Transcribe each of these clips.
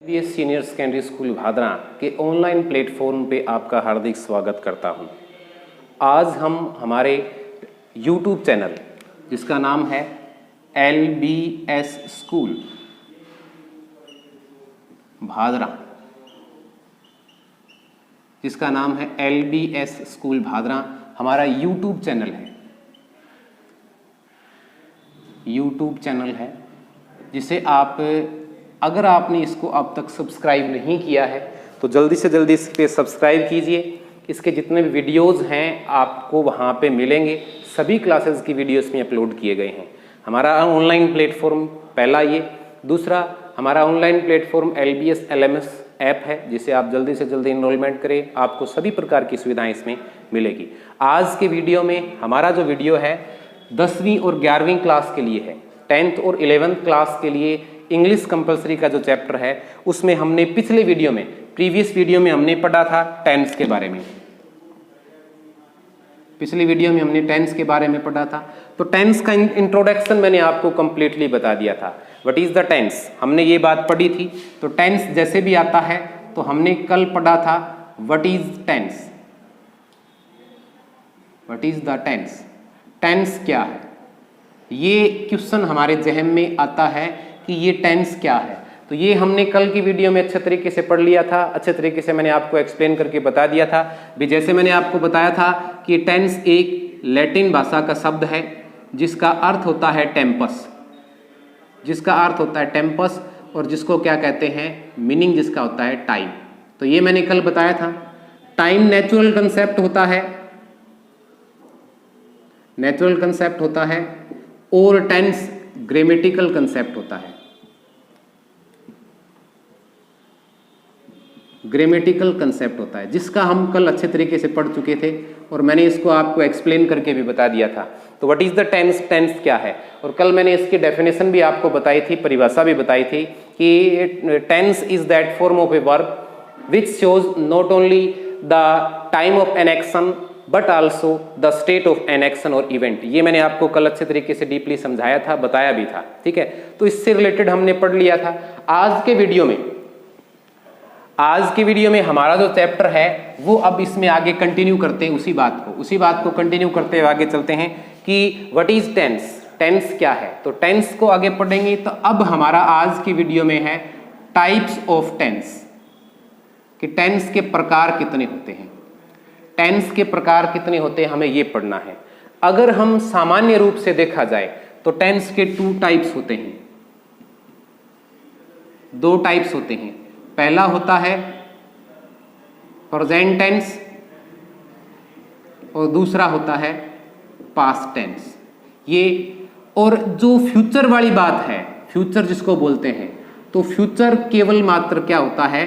LBS senior secondary school Bhadra के online platform पे आपका हार्दिक स्वागत करता हूं। आज हम हमारे यूट्यूब चैनल जिसका नाम है एलबीएस स्कूल भादरा, जिसका नाम है एलबीएस स्कूल भादरा, हमारा यूट्यूब चैनल है जिसे आप, अगर आपने इसको अब तक सब्सक्राइब नहीं किया है तो जल्दी से जल्दी इस पे सब्सक्राइब कीजिए। इसके जितने भी वीडियोज़ हैं आपको वहाँ पे मिलेंगे, सभी क्लासेस की वीडियोस में अपलोड किए गए हैं। हमारा ऑनलाइन प्लेटफॉर्म पहला ये, दूसरा हमारा online platform LBS LMS app है जिसे आप जल्दी से जल्दी इनरोलमेंट करें, आपको सभी प्रकार की सुविधाएँ इसमें मिलेगी। आज के वीडियो में हमारा जो वीडियो है 10वीं और 11वीं क्लास के लिए है, 10th और 11th क्लास के लिए इंग्लिश कंपलसरी का जो चैप्टर है उसमें हमने प्रीवियस वीडियो में हमने पढ़ा था टेंस के बारे में। पिछली वीडियो में हमने टेंस के बारे में पढ़ा था, तो टेंस का इंट्रोडक्शन मैंने आपको कंप्लीटली बता दिया था। व्हाट इज द टेंस, हमने ये बात पढ़ी थी। तो टेंस जैसे भी आता है तो हमने कल पढ़ा था what is tense, what is the tense, tense क्या है। ये क्वेश्चन हमारे जहन में आता है कि ये टेंस क्या है, तो ये हमने कल की वीडियो में अच्छे तरीके से पढ़ लिया था, अच्छे तरीके से मैंने आपको एक्सप्लेन करके बता दिया था भी। जैसे मैंने आपको बताया था कि टेंस एक लैटिन भाषा का शब्द है जिसका अर्थ होता है टेम्पस, और जिसको क्या कहते हैं, मीनिंग जिसका होता है टाइम। तो ये मैंने कल बताया था। टाइम नेचुरल कंसेप्ट होता है और टेंस ग्रामेटिकल कंसेप्ट होता है। जिसका हम कल अच्छे तरीके से पढ़ चुके थे और मैंने इसको आपको एक्सप्लेन करके भी बता दिया था। तो what is the tense, tense क्या है, और कल मैंने इसकी डेफिनेशन भी आपको बताई थी, परिभाषा भी बताई थी कि tense is that form of a verb which shows not only the time of an action but also the state of an action और इवेंट। ये मैंने आपको कल अच्छे तरीके से डीपली समझाया था, बताया भी था, ठीक है। तो इससे रिलेटेड हमने पढ़ लिया था। आज के वीडियो में हमारा जो चैप्टर है वो अब इसमें आगे कंटिन्यू करते हैं, उसी बात को कंटिन्यू करते हुए आगे चलते हैं कि व्हाट इज टेंस, टेंस क्या है। तो टेंस को आगे पढ़ेंगे। तो अब हमारा आज की वीडियो में है टाइप्स ऑफ टेंस, कि टेंस के प्रकार कितने होते हैं, हमें ये पढ़ना है। अगर हम सामान्य रूप से देखा जाए तो टेंस के 2 टाइप्स होते हैं, 2 टाइप्स होते हैं। पहला होता है प्रेजेंट टेंस और दूसरा होता है पास्ट टेंस। ये, और जो फ्यूचर वाली बात है, फ्यूचर जिसको बोलते हैं, तो फ्यूचर केवल मात्र क्या होता है,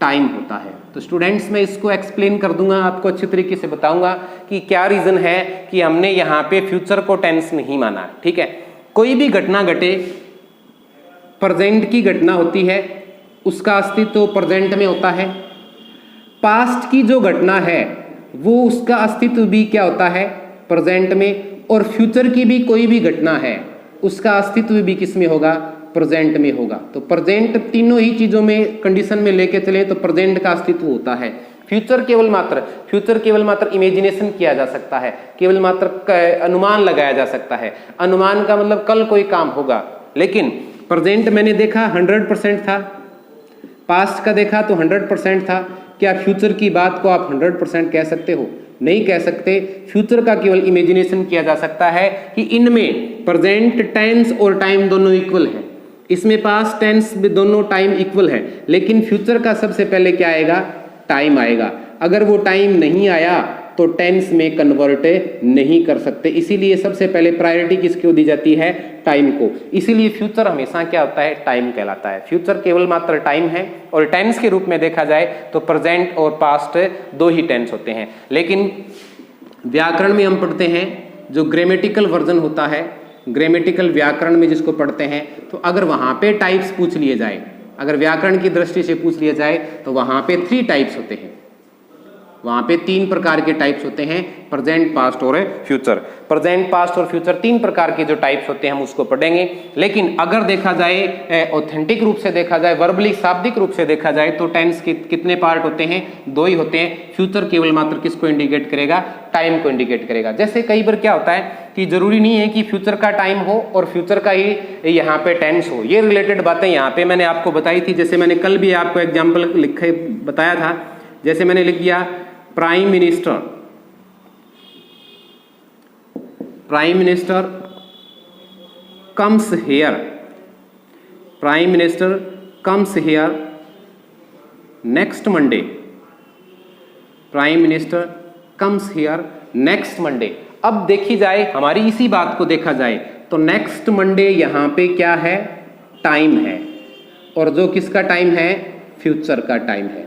टाइम होता है। तो स्टूडेंट्स मैं इसको एक्सप्लेन कर दूंगा, आपको अच्छी तरीके से बताऊंगा कि क्या रीजन है कि हमने यहाँ पे फ्यूचर को टेंस नहीं माना, ठीक है। कोई भी घटना घटे, प्रेजेंट की घटना होती है, उसका अस्तित्व प्रेजेंट में होता है। पास्ट की जो घटना है वो उसका अस्तित्व भी क्या होता है, प्रेजेंट में। और फ्यूचर की भी कोई भी घटना है उसका अस्तित्व भी किस में होगा, प्रेजेंट में होगा। तो प्रेजेंट तीनों ही चीजों में कंडीशन में लेके चले तो प्रेजेंट का अस्तित्व होता है। फ्यूचर केवल मात्र इमेजिनेशन किया जा सकता है, केवल मात्र अनुमान लगाया जा सकता है। अनुमान का मतलब कल कोई काम होगा, लेकिन प्रेजेंट मैंने देखा 100% था, पास्ट का देखा तो 100% था। क्या फ्यूचर की बात को आप 100% कह सकते हो? नहीं कह सकते। फ्यूचर का केवल इमेजिनेशन किया जा सकता है कि इनमें प्रेजेंट टेंस और टाइम दोनों इक्वल है, इसमें पास्ट टेंस भी दोनों टाइम इक्वल है, लेकिन फ्यूचर का सबसे पहले क्या आएगा, टाइम आएगा। अगर वो टाइम नहीं आया तो टेंस में कन्वर्ट नहीं कर सकते। इसीलिए सबसे पहले प्रायोरिटी किसको दी जाती है, टाइम को। इसीलिए फ्यूचर हमेशा क्या होता है, टाइम कहलाता है। फ्यूचर केवल मात्र टाइम है। और टेंस के रूप में देखा जाए तो प्रेजेंट और पास्ट 2 ही टेंस होते हैं। लेकिन व्याकरण में हम पढ़ते हैं जो ग्रामेटिकल वर्जन होता है, ग्रामेटिकल व्याकरण में जिसको पढ़ते हैं, तो अगर वहां पे टाइप्स पूछ लिए जाए, अगर व्याकरण की दृष्टि से पूछ लिया जाए तो वहां पे 3 टाइप्स होते हैं। वहां पे 3 प्रकार के टाइप्स होते हैं, प्रेजेंट, पास्ट और फ्यूचर। प्रेजेंट, पास्ट और फ्यूचर 3 प्रकार के जो टाइप्स होते हैं हम उसको पढ़ेंगे। लेकिन अगर देखा जाए ऑथेंटिक रूप से देखा जाए, वर्बली शाब्दिक रूप से देखा जाए तो टेंस के कितने पार्ट होते हैं? 2 ही होते हैं। फ्यूचर केवल मात्र किसको इंडिकेट करेगा? टाइम को इंडिकेट करेगा। जैसे कई बार क्या होता है कि जरूरी नहीं है कि फ्यूचर का टाइम हो और फ्यूचर का ही यहाँ पे टेंस हो, ये रिलेटेड बातें यहाँ पे मैंने आपको बताई थी। जैसे मैंने कल भी आपको एग्जाम्पल लिखे बताया था, जैसे मैंने लिख दिया prime minister, prime minister comes here, prime minister comes here next Monday, prime minister comes here next Monday. अब देखी जाए, हमारी इसी बात को देखा जाए तो नेक्स्ट मंडे यहां पे क्या है? टाइम है, और जो किसका टाइम है? फ्यूचर का टाइम है।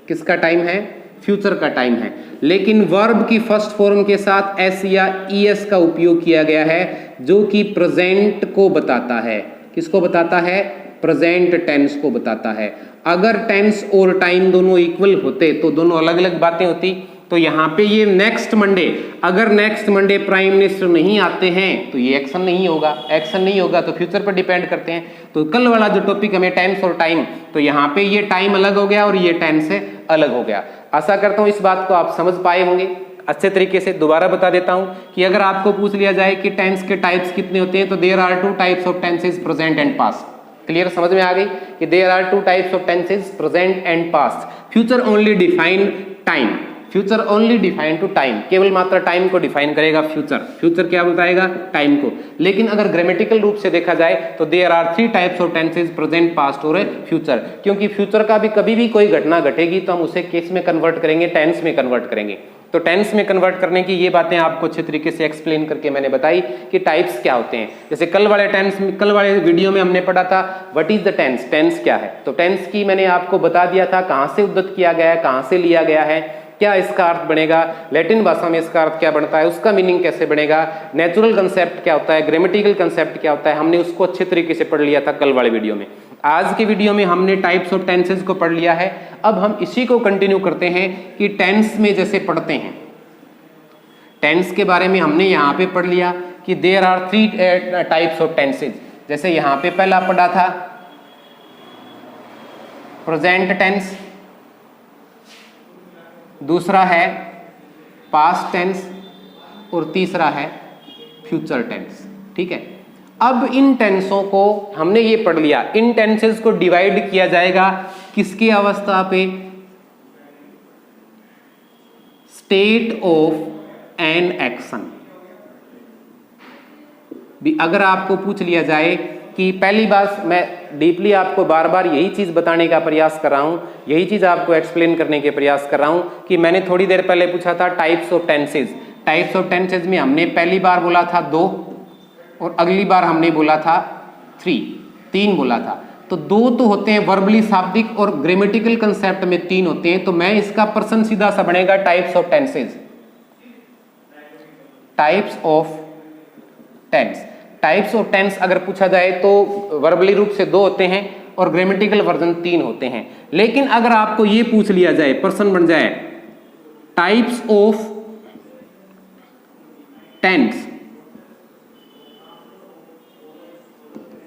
किसका टाइम है? फ्यूचर का टाइम है। लेकिन वर्ब की फर्स्ट फॉर्म के साथ एस या ईएस का उपयोग किया गया है, जो कि प्रेजेंट को बताता है। किसको बताता है? प्रेजेंट टेंस को बताता है। अगर टेंस और टाइम दोनों इक्वल होते तो दोनों अलग अलग बातें होती। तो यहाँ पे ये नेक्स्ट मंडे, अगर नेक्स्ट मंडे प्राइम मिनिस्टर नहीं आते हैं तो ये एक्शन नहीं होगा, एक्शन नहीं होगा तो फ्यूचर पर डिपेंड करते हैं। तो कल वाला जो टॉपिक हमें टेंस और टाइम, तो यहाँ पे ये टाइम अलग हो गया और ये टेंस से अलग हो गया। आशा करता हूँ इस बात को आप समझ पाए होंगे। अच्छे तरीके से दोबारा बता देता हूँ कि अगर आपको पूछ लिया जाए कि टेंस के टाइप्स कितने होते हैं तो there are 2 types of tenses, present and past. Clear, समझ में आ गई कि there are 2 types of tenses, present and past. Future only define time, future only define to time, केवल मात्र टाइम को डिफाइन करेगा फ्यूचर। फ्यूचर क्या बताएगा? टाइम को। लेकिन अगर ग्रामेटिकल रूप से देखा जाए तो there are 3 types of tenses, present, past और फ्यूचर। क्योंकि फ्यूचर का भी कभी भी कोई घटना घटेगी तो हम उसे किस में कन्वर्ट करेंगे? टेंस में कन्वर्ट करेंगे। तो टेंस में कन्वर्ट करने की ये बातें आपको अच्छे तरीके से एक्सप्लेन करके मैंने बताई कि टाइप्स क्या होते हैं। जैसे कल वाले वीडियो में हमने पढ़ा था what is the tense, tense क्या है। तो टेंस की मैंने आपको बता दिया था कहां से उद्धृत किया गया है, कहां से लिया गया है, क्या इसका अर्थ बनेगा, लैटिन भाषा में इसका अर्थ क्या बनता है, उसका मीनिंग कैसे बनेगा, नेचुरल कंसेप्ट क्या होता है, ग्रामेटिकल कंसेप्ट क्या होता है, हमने उसको अच्छे तरीके से पढ़ लिया था कल वाले वीडियो में। आज के वीडियो में हमने टाइप्स ऑफ टेंसेज को पढ़ लिया है। अब हम इसी को कंटिन्यू करते हैं कि टेंस में जैसे पढ़ते हैं, टेंस के बारे में हमने यहाँ पे पढ़ लिया कि there are 3 types of tenses. जैसे यहाँ पे पहला पढ़ा था प्रेजेंट टेंस, दूसरा है पास्ट टेंस और तीसरा है फ्यूचर टेंस। ठीक है, अब इन टेंसों को हमने ये पढ़ लिया, इन टेंसेस को डिवाइड किया जाएगा किसकी अवस्था पे? State of an action. भी अगर आपको पूछ लिया जाए कि पहली बात, मैं डीपली आपको बार बार यही चीज बताने का प्रयास कर रहा हूं, यही चीज आपको एक्सप्लेन करने के प्रयास कर रहा हूं कि मैंने थोड़ी देर पहले पूछा था types of tenses. Types of tenses में हमने पहली बार बोला था 2 और अगली बार हमने बोला था 3 बोला था। तो 2 तो होते हैं वर्बली शाब्दिक और ग्रामेटिकल कंसेप्ट में 3 होते हैं। तो मैं इसका पर्सन सीधा सा बनेगा types of tenses, types of tense. Types of tense अगर पूछा जाए तो वर्बली रूप से 2 होते हैं और ग्रामेटिकल वर्जन 3 होते हैं। लेकिन अगर आपको ये पूछ लिया जाए, पर्सन बन जाए types of tense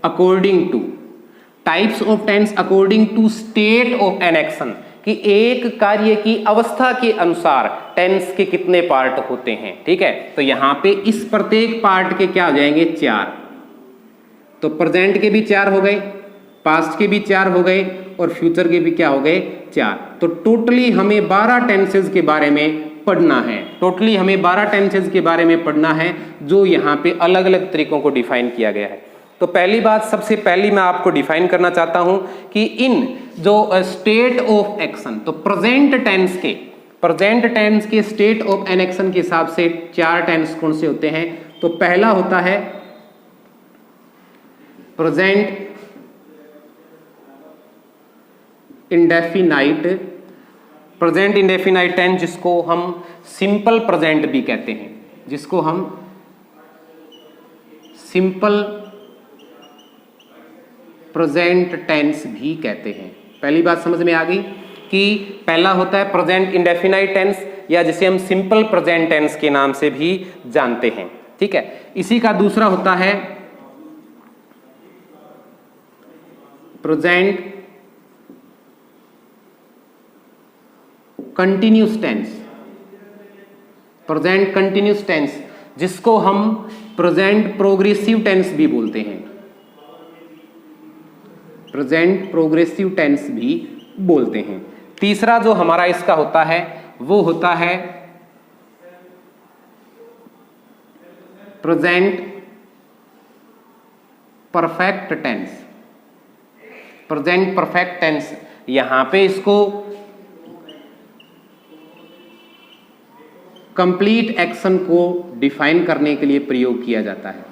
according to, types of tense according to state of an action, कि एक कार्य की अवस्था के अनुसार टेंस के कितने पार्ट होते हैं। ठीक है, तो यहां पे इस प्रत्येक पार्ट के क्या हो जाएंगे? 4। तो प्रेजेंट के भी 4 हो गए, पास्ट के भी 4 हो गए और फ्यूचर के भी क्या हो गए? 4। तो टोटली हमें 12 टेंसेज के बारे में पढ़ना है, टोटली हमें 12 टेंसेज के बारे में पढ़ना है, जो यहाँ पे अलग अलग तरीकों को डिफाइन किया गया है। तो पहली बात, सबसे पहली मैं आपको डिफाइन करना चाहता हूं कि इन जो स्टेट ऑफ एक्शन, तो प्रेजेंट टेंस के स्टेट ऑफ एन एक्शन के हिसाब से 4 टेंस कौन से होते हैं? तो पहला होता है present indefinite, present indefinite tense जिसको हम सिंपल प्रेजेंट भी कहते हैं, जिसको हम सिंपल प्रेजेंट टेंस भी कहते हैं। पहली बात समझ में आ गई। कि पहला होता है प्रेजेंट इंडेफिनाइट टेंस, या जिसे हम सिंपल प्रेजेंट टेंस के नाम से भी जानते हैं, ठीक है। इसी का दूसरा होता है present continuous tense, present continuous tense, जिसको हम प्रेजेंट प्रोग्रेसिव टेंस भी बोलते हैं, प्रेजेंट प्रोग्रेसिव टेंस भी बोलते हैं। तीसरा जो हमारा इसका होता है वो होता है present perfect tense, present perfect tense. यहां पे इसको कंप्लीट एक्शन को डिफाइन करने के लिए प्रयोग किया जाता है,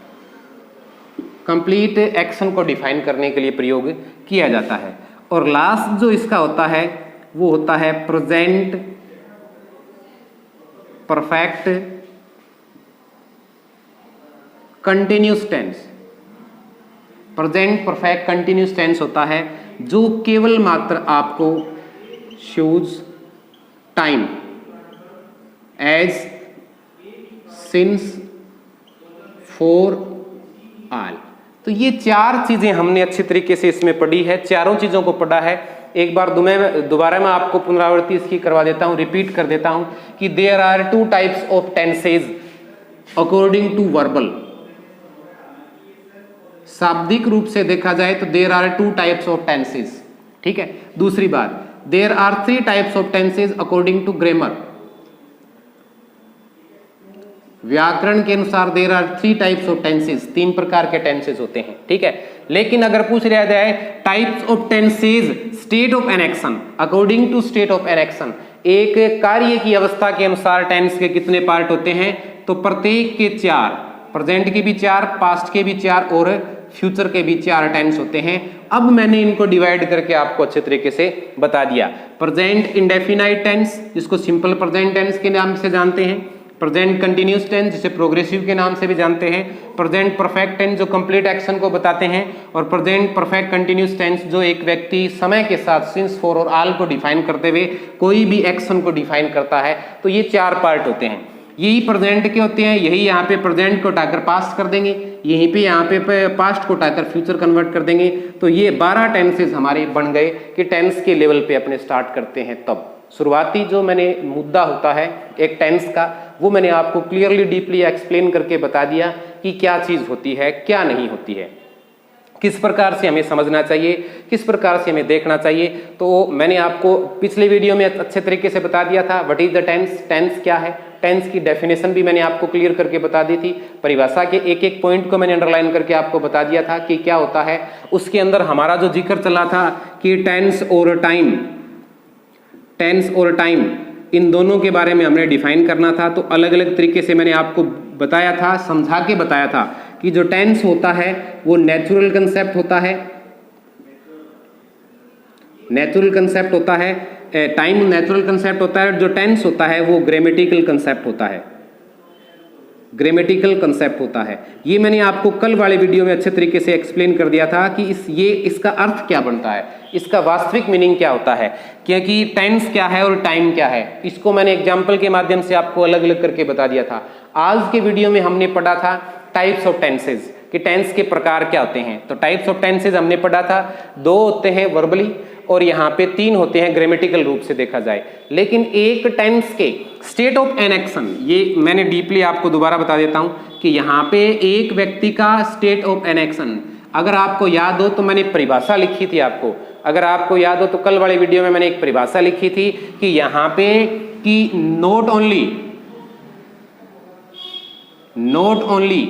कंप्लीट एक्शन को डिफाइन करने के लिए प्रयोग किया जाता है। और लास्ट जो इसका होता है वो होता है present perfect continuous tense. Present perfect continuous tense होता है जो केवल मात्र आपको shows time age, since, for, all. तो ये चार चीजें हमने अच्छी तरीके से इसमें पढ़ी है, चारों चीजों को पढ़ा है। एक बार दोबारा मैं आपको पुनरावृत्ति इसकी करवा देता हूं, रिपीट कर देता हूं कि there are two types of tenses according to verbal. शाब्दिक रूप से देखा जाए तो there are two types of tenses, ठीक है। दूसरी बात, there are three types of tenses according to grammar. व्याकरण के अनुसार there are three types of tenses, तीन प्रकार के टेंसेज होते हैं, ठीक है। लेकिन अगर पूछ लिया जाए types of tenses state of an action, according to state of an action, एक कार्य की अवस्था के अनुसार टेंस के कितने पार्ट होते हैं, तो प्रत्येक के चार, प्रेजेंट के भी चार, पास्ट के भी चार और फ्यूचर के भी चार टेंस होते हैं। अब मैंने इनको डिवाइड करके आपको अच्छे तरीके से बता दिया। प्रेजेंट इंडेफिनाइट टेंस जिसको सिंपल प्रेजेंट टेंस के नाम से जानते हैं, प्रेजेंट कंटिन्यूस टेंस जिसे प्रोग्रेसिव के नाम से भी जानते हैं, प्रेजेंट परफेक्ट टेंस जो कंप्लीट एक्शन को बताते हैं, और प्रेजेंट परफेक्ट कंटिन्यूस टेंस जो एक व्यक्ति समय के साथ सिंस, फॉर और ऑल को डिफाइन करते हुए कोई भी एक्शन को डिफाइन करता है। तो ये चार पार्ट होते हैं, यही प्रेजेंट के होते हैं। यही यहाँ पे प्रेजेंट को उठाकर पास्ट कर देंगे, यहीं पे यहाँ पे पास्ट को उठाकर फ्यूचर कन्वर्ट कर देंगे। तो ये 12 टेंसेज हमारे बन गए कि टेंस के लेवल पे अपने स्टार्ट करते हैं। तब शुरुआती जो मैंने मुद्दा होता है एक टेंस का, वो मैंने आपको क्लियरली डीपली एक्सप्लेन करके बता दिया कि क्या चीज होती है, क्या नहीं होती है, किस प्रकार से हमें समझना चाहिए, किस प्रकार से हमें देखना चाहिए। तो मैंने आपको पिछले वीडियो में अच्छे तरीके से बता दिया था what is the tense, tense क्या है, टेंस की डेफिनेशन भी मैंने आपको क्लियर करके बता दी थी, परिभाषा के एक एक पॉइंट को मैंने अंडरलाइन करके आपको बता दिया था कि क्या होता है। उसके अंदर हमारा जो जिक्र चला था कि टेंस और टाइम, टेंस और टाइम इन दोनों के बारे में हमने डिफाइन करना था। तो अलग अलग तरीके से मैंने आपको बताया था, समझा के बताया था कि जो टेंस होता है वो नेचुरल कंसेप्ट होता है, नेचुरल कंसेप्ट होता है, टाइम नेचुरल कंसेप्ट होता है, जो टेंस होता है वो ग्रामेटिकल कंसेप्ट होता है, ग्रामेटिकल कंसेप्ट होता है। ये मैंने आपको कल वाले वीडियो में अच्छे तरीके से एक्सप्लेन कर दिया था कि इसका अर्थ क्या बनता है, इसका वास्तविक मीनिंग क्या होता है, क्योंकि टेंस क्या है और टाइम क्या है, इसको मैंने एग्जाम्पल के माध्यम से आपको अलग अलग करके बता दिया था। आज के वीडियो में हमने पढ़ा था टाइप्स ऑफ टेंसेज कि टेंस के प्रकार क्या होते हैं। तो टाइप्स ऑफ टेंसेज हमने पढ़ा था, 2 होते हैं वर्बली और यहाँ पे 3 होते हैं ग्रामेटिकल रूप से देखा जाए। लेकिन एक टेंस के स्टेट ऑफ एन एक्शन, ये मैंने डीपली आपको दोबारा बता देता हूँ कि यहाँ पे एक व्यक्ति का स्टेट ऑफ एन एक्शन, अगर आपको याद हो तो मैंने परिभाषा लिखी थी आपको, अगर आपको याद हो तो कल वाले वीडियो में मैंने एक परिभाषा लिखी थी कि यहाँ पे कि not only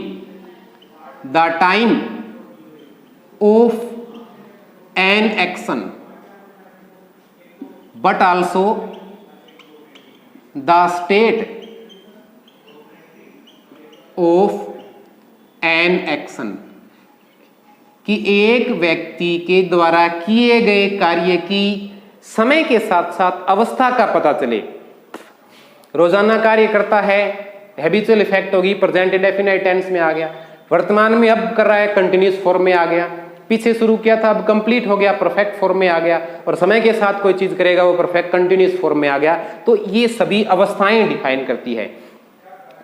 the time of an action but also the state of an action, कि एक व्यक्ति के द्वारा किए गए कार्य की समय के साथ साथ अवस्था का पता चले। रोजाना कार्य करता है, हैबिचुअल इफेक्ट होगी, प्रेजेंट इंडेफिनाइट टेंस में आ गया, वर्तमान में अब कर रहा है कंटिन्यूस फॉर्म में आ गया, पीछे शुरू किया था, अब कंप्लीट हो गया, परफेक्ट फॉर्म में आ गया, और समय के साथ कोई चीज करेगा वो परफेक्ट कंटिन्यूअस फॉर्म में आ गया। तो ये सभी अवस्थाएं डिफाइन करती है।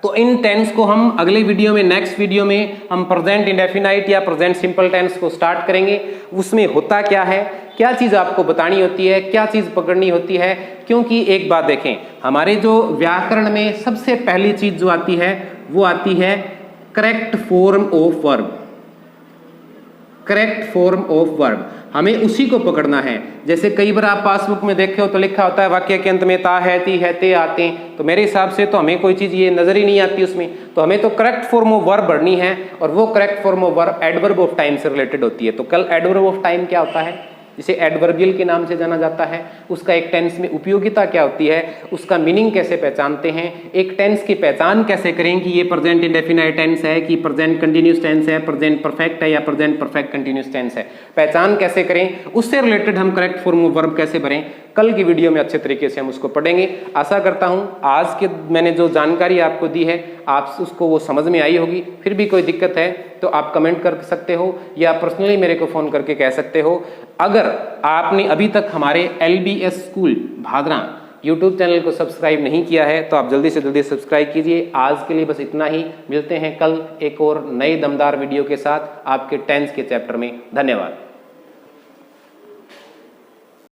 तो इन टेंस को हम अगले वीडियो में, नेक्स्ट वीडियो में हम प्रेजेंट इंडेफिनाइट या प्रेजेंट सिंपल टेंस को स्टार्ट करेंगे। उसमें होता क्या है, क्या चीज आपको बतानी होती है, क्या चीज पकड़नी होती है। क्योंकि एक बात देखें, हमारे जो व्याकरण में सबसे पहली चीज जो आती है वो आती है correct form of verb. Correct form of verb, हमें उसी को पकड़ना है। जैसे कई बार आप पासबुक में देखे हो तो लिखा होता है वाक्य के अंत में ता है, ती है, ते आते हैं, तो मेरे हिसाब से तो हमें कोई चीज ये नजर ही नहीं आती उसमें। तो हमें तो करेक्ट फॉर्म ऑफ वर्ब भरनी है, और वो correct form of verb adverb of time से रिलेटेड होती है। तो कल एडवर्ब ऑफ टाइम क्या होता है, जिसे एडवर्बियल के नाम से जाना जाता है, उसका एक टेंस में उपयोगिता क्या होती है, उसका मीनिंग कैसे पहचानते हैं, एक टेंस की पहचान कैसे करें कि ये प्रेजेंट इंडेफिनाइट टेंस है कि प्रेजेंट कंटिन्यूअस टेंस है, प्रेजेंट परफेक्ट है या प्रेजेंट परफेक्ट कंटिन्यूअस टेंस है, पहचान कैसे करें, उससे रिलेटेड हम करेक्ट फॉर्म ऑफ वर्ब कैसे भरें, कल की वीडियो में अच्छे तरीके से हम उसको पढ़ेंगे। आशा करता हूं आज के मैंने जो जानकारी आपको दी है आप उसको वो समझ में आई होगी। फिर भी कोई दिक्कत है तो आप कमेंट कर सकते हो या पर्सनली मेरे को फोन करके कह सकते हो। अगर आपने अभी तक हमारे LBS school Bhadra YouTube channel को सब्सक्राइब नहीं किया है तो आप जल्दी से जल्दी सब्सक्राइब कीजिए। आज के लिए बस इतना ही, मिलते हैं कल एक और नए दमदार वीडियो के साथ आपके टेंस के चैप्टर में। धन्यवाद।